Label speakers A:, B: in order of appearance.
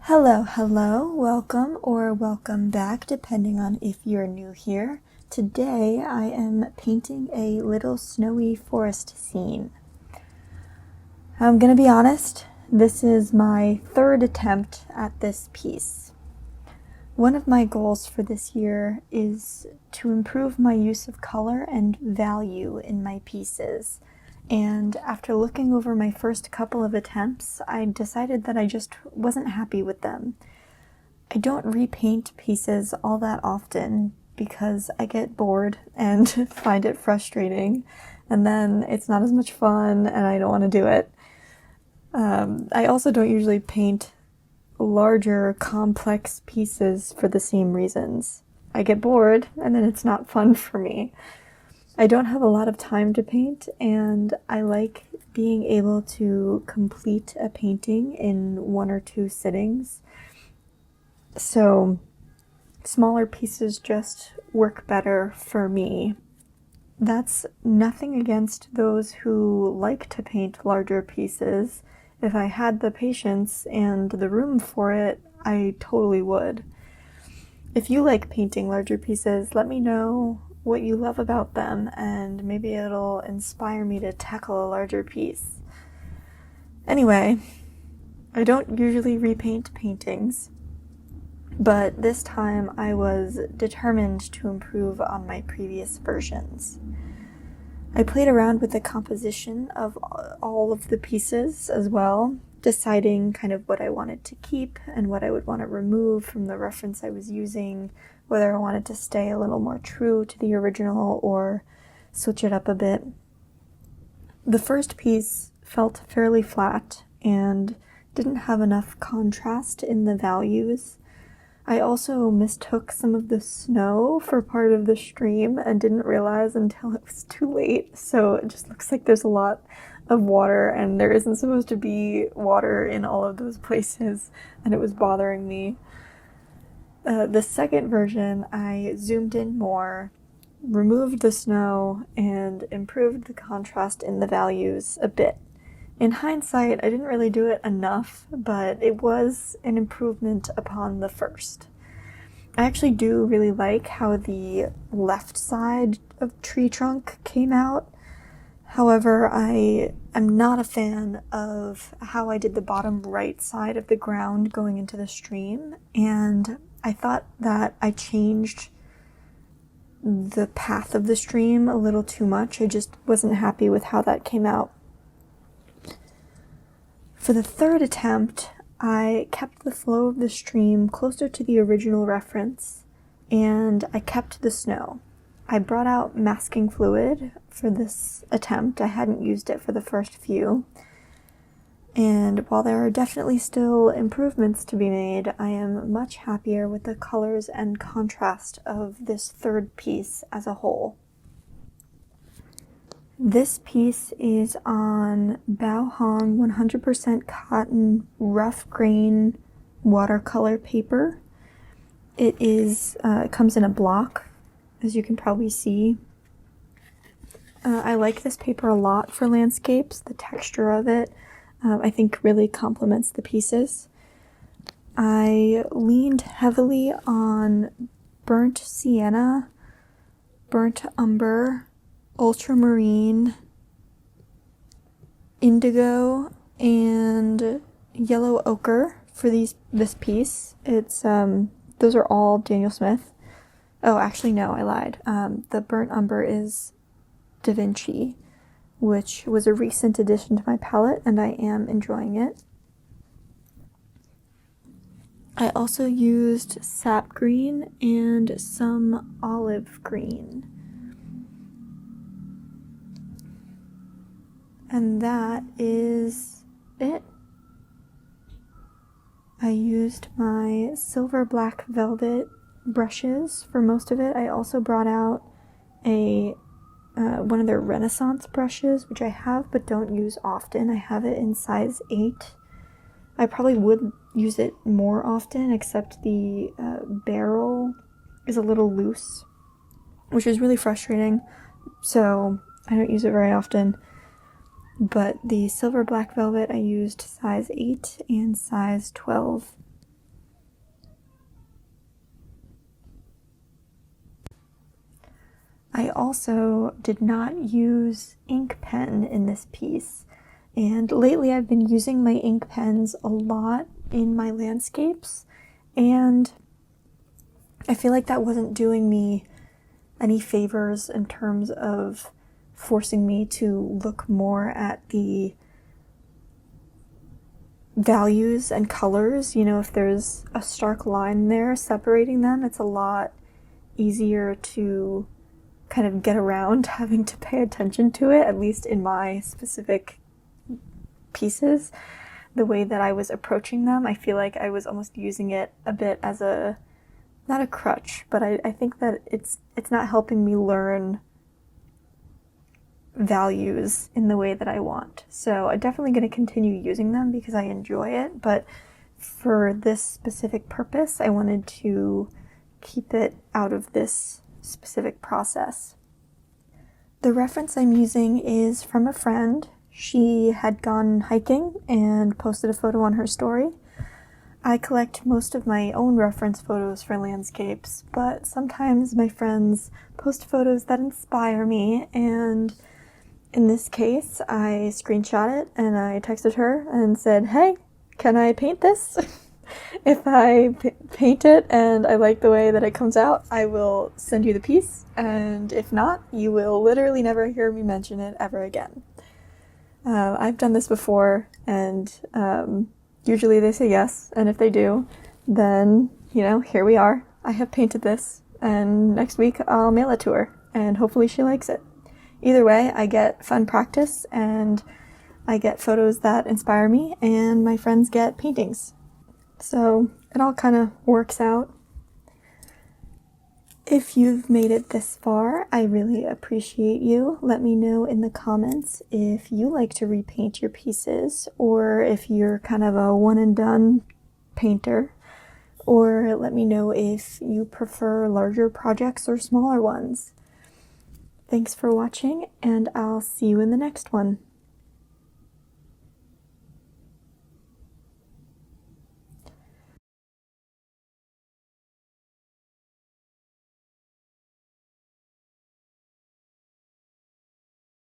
A: Hello, welcome or welcome back, depending on if you're new here. Today I am painting a little snowy forest scene. I'm gonna be honest, this is my third attempt at this piece. One of my goals for this year is to improve my use of color and value in my pieces. And after looking over my first couple of attempts, I decided that I just wasn't happy with them. I don't repaint pieces all that often because I get bored and find it frustrating, and then it's not as much fun and I don't want to do it. I also don't usually paint larger, complex pieces for the same reasons. I get bored and then it's not fun for me. I don't have a lot of time to paint, and I like being able to complete a painting in one or two sittings. So smaller pieces just work better for me. That's nothing against those who like to paint larger pieces. If I had the patience and the room for it, I totally would. If you like painting larger pieces, let me know what you love about them, and maybe it'll inspire me to tackle a larger piece. Anyway, I don't usually repaint paintings, but this time I was determined to improve on my previous versions. I played around with the composition of all of the pieces as well, deciding kind of what I wanted to keep and what I would want to remove from the reference I was using, whether I wanted to stay a little more true to the original or switch it up a bit. The first piece felt fairly flat and didn't have enough contrast in the values. I also mistook some of the snow for part of the stream and didn't realize until it was too late, so it just looks like there's a lot of water and there isn't supposed to be water in all of those places, and it was bothering me. The second version, I zoomed in more, removed the snow, and improved the contrast in the values a bit. In hindsight, I didn't really do it enough, but it was an improvement upon the first. I actually do really like how the left side of tree trunk came out. However, I am not a fan of how I did the bottom right side of the ground going into the stream, and I thought that I changed the path of the stream a little too much. I just wasn't happy with how that came out. For the third attempt, I kept the flow of the stream closer to the original reference, and I kept the snow. I brought out masking fluid for this attempt. I hadn't used it for the first few. And while there are definitely still improvements to be made, I am much happier with the colors and contrast of this third piece as a whole. This piece is on Bao Hong 100% cotton rough grain watercolor paper. It comes in a block, as you can probably see. I like this paper a lot for landscapes. The texture of it I think really complements the pieces. I leaned heavily on burnt sienna, burnt umber, ultramarine, indigo, and yellow ochre for this piece. It's those are all Daniel Smith. Oh, actually no, I lied. The burnt umber is Da Vinci, which was a recent addition to my palette, and I am enjoying it. I also used sap green and some olive green. And that is it. I used my silver black velvet brushes for most of it. I also brought out one of their Renaissance brushes, which I have but don't use often. I have it in size 8. I probably would use it more often, except the barrel is a little loose, which is really frustrating, so I don't use it very often. But the silver black velvet, I used size 8 and size 12. I also did not use ink pen in this piece, and lately I've been using my ink pens a lot in my landscapes, and I feel like that wasn't doing me any favors in terms of forcing me to look more at the values and colors. If there's a stark line there separating them, it's a lot easier to kind of get around having to pay attention to it, at least in my specific pieces. The way that I was approaching them, I feel like I was almost using it a bit as not a crutch, but I think that it's not helping me learn values in the way that I want. So I'm definitely going to continue using them because I enjoy it, but for this specific purpose, I wanted to keep it out of this specific process. The reference I'm using is from a friend. She had gone hiking and posted a photo on her story. I collect most of my own reference photos for landscapes, but sometimes my friends post photos that inspire me, and in this case, I screenshot it and I texted her and said, "Hey, can I paint this?" If I paint it and I like the way that it comes out, I will send you the piece, and if not, you will literally never hear me mention it ever again. I've done this before, and usually they say yes, and if they do, then, here we are. I have painted this, and next week I'll mail it to her, and hopefully she likes it. Either way, I get fun practice, and I get photos that inspire me, and my friends get paintings. So it all kind of works out. If you've made it this far, I really appreciate you. Let me know in the comments if you like to repaint your pieces, or if you're kind of a one and done painter, or let me know if you prefer larger projects or smaller ones. Thanks for watching, and I'll see you in the next one.